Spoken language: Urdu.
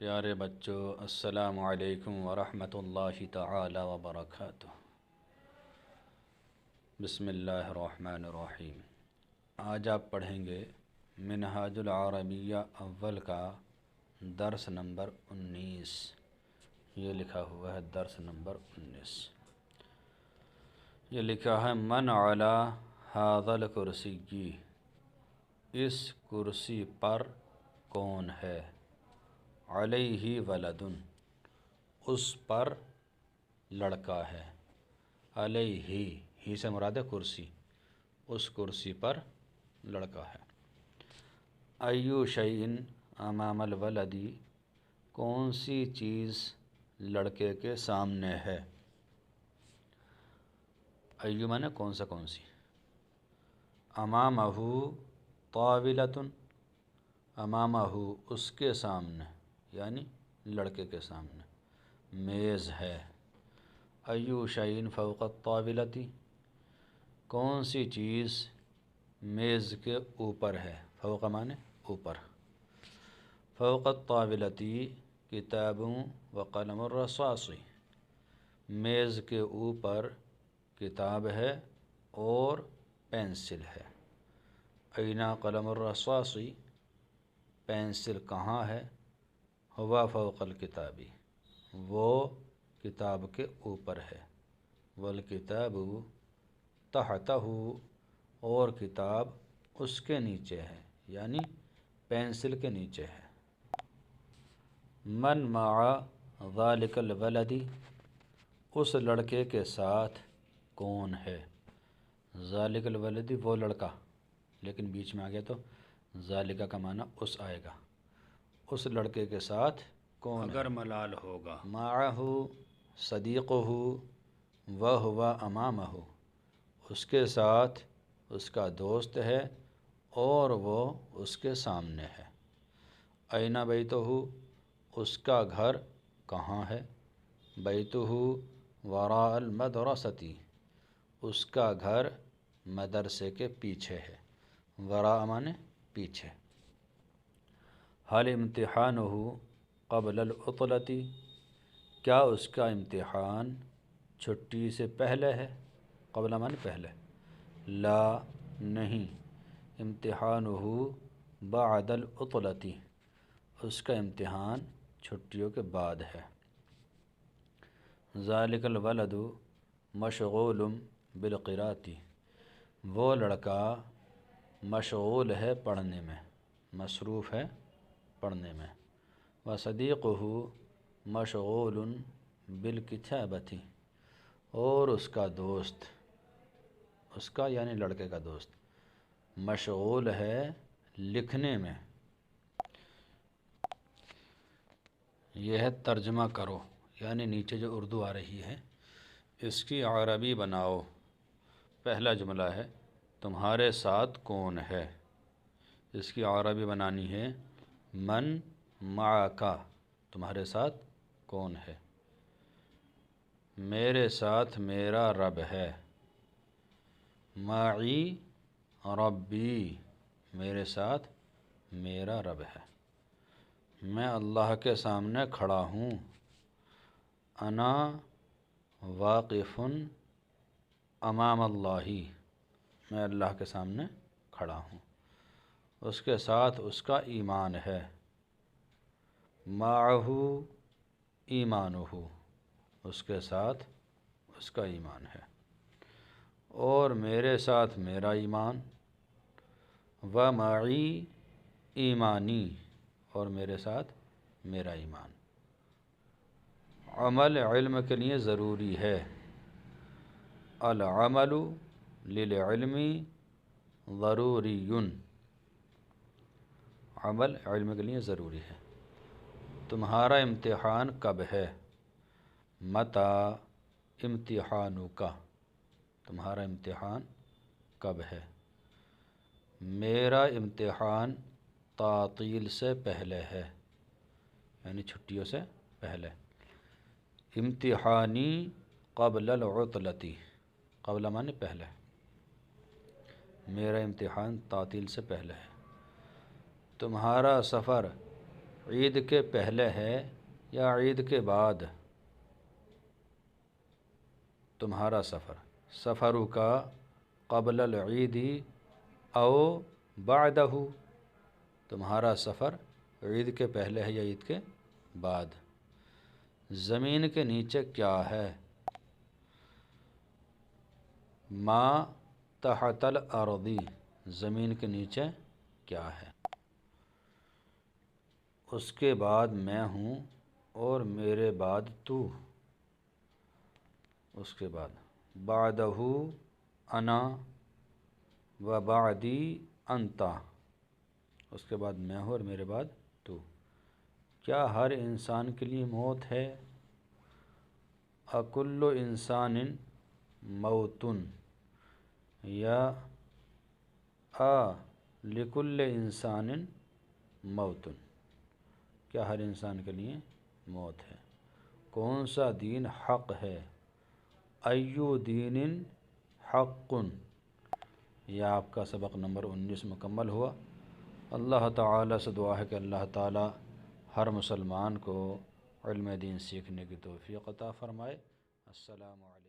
پیارے بچوں، السلام علیکم ورحمۃ اللہ تعالی وبرکاتہ۔ بسم اللہ الرحمن الرحیم۔ آج آپ پڑھیں گے منہاج العربیہ اول کا درس نمبر 19۔ یہ لکھا ہوا ہے درس نمبر 19۔ یہ لکھا ہے من علی ھذا الکرسی، اس کرسی پر کون ہے؟ علیہ ولدن، اس پر لڑکا ہے۔ علیہ ہی سے مراد ہے کرسی، اس کرسی پر لڑکا ہے۔ ایو شیء امام الولد، کون سی چیز لڑکے کے سامنے ہے؟ ایو مانے کون سا کون سی۔ امامہ طاولۃ، امامہ اس کے سامنے یعنی لڑکے کے سامنے میز ہے۔ ایو شیء فوق الطاولۃ، کون سی چیز میز کے اوپر ہے؟ فوق مانے اوپر۔ فوق الطاولۃ کتاب و قلم الرصاص، میز کے اوپر کتاب ہے اور پینسل ہے۔ این قلم الرصاص، پینسل کہاں ہے؟ ہوا فوق الکتاب، وہ کتاب کے اوپر ہے۔ والکتاب تحتہ، اور کتاب اس کے نیچے ہے یعنی پینسل کے نیچے ہے۔ من مع ذلک الولد، اس لڑکے کے ساتھ کون ہے؟ ذالک الولد وہ لڑکا، لیکن بیچ میں آ گیا تو ذالکہ کا معنی اس آئے گا۔ اس لڑکے کے ساتھ کون اگر ملال ہوگا؟ معہ صدیقہ وہو امامہ، اس کے ساتھ اس کا دوست ہے اور وہ اس کے سامنے ہے۔ این بیتہ، اس کا گھر کہاں ہے؟ بیتہ وراء المدرسۃ، اس کا گھر مدرسے کے پیچھے ہے۔ وراء مانے پیچھے۔ حل امتحانہ قبل العطلۃ، کیا اس کا امتحان چھٹی سے پہلے ہے؟ قبل مانے پہلے۔ لا نہیں، امتحانہ بعد العطلۃ، اس کا امتحان چھٹیوں کے بعد ہے۔ ذالک الولد مشغول بالقراءۃ، وہ لڑکا مشغول ہے پڑھنے میں، مصروف ہے پڑھنے میں۔ وصدیقہ مشغول بالکتابۃ، اور اس کا دوست، اس کا یعنی لڑکے کا دوست مشغول ہے لکھنے میں۔ یہ ہے ترجمہ کرو، یعنی نیچے جو اردو آ رہی ہے اس کی عربی بناؤ۔ پہلا جملہ ہے تمہارے ساتھ کون ہے، اس کی عربی بنانی ہے من معک، تمہارے ساتھ کون ہے۔ میرے ساتھ میرا رب ہے۔ معی ربی، میرے ساتھ میرا رب ہے۔ میں اللہ کے سامنے کھڑا ہوں۔ انا واقف امام اللہ، میں اللہ کے سامنے کھڑا ہوں۔ اس کے ساتھ اس کا ایمان ہے۔ معہ ایمانہ، اس کے ساتھ اس کا ایمان ہے۔ اور میرے ساتھ میرا ایمان۔ ومعی ایمانی، اور میرے ساتھ میرا ایمان۔ عمل علم کے لیے ضروری ہے۔ العمل للعلم ضروری، عمل علم کے لیے ضروری ہے۔ تمہارا امتحان کب ہے؟ متی امتحانک، تمہارا امتحان کب ہے؟ میرا امتحان تعطیل سے پہلے ہے، یعنی چھٹیوں سے پہلے۔ امتحانی قبل العطلۃ، قبل مانے پہلے، میرا امتحان تعطیل سے پہلے ہے۔ تمہارا سفر عید کے پہلے ہے یا عید کے بعد تمہارا سفر؟ سفرو کا قبل العید او بعدہ، تمہارا سفر عید کے پہلے ہے یا عید کے بعد؟ زمین کے نیچے کیا ہے؟ ما تحت الارض، زمین کے نیچے کیا ہے؟ اس کے بعد میں ہوں اور میرے بعد تو، اس کے بعد بعدہ انا و بعدی انتا، اس کے بعد میں ہوں اور میرے بعد تو۔ کیا ہر انسان کے لیے موت ہے؟ اکل انسان موتن، یا لکل انسان موتن، کیا ہر انسان کے لیے موت ہے؟ کون سا دین حق ہے؟ ایو دین حق۔ یہ آپ کا سبق نمبر 19 مکمل ہوا۔ اللہ تعالیٰ سے دعا ہے کہ اللہ تعالیٰ ہر مسلمان کو علم دین سیکھنے کی توفیق عطا فرمائے۔ السلام علیکم۔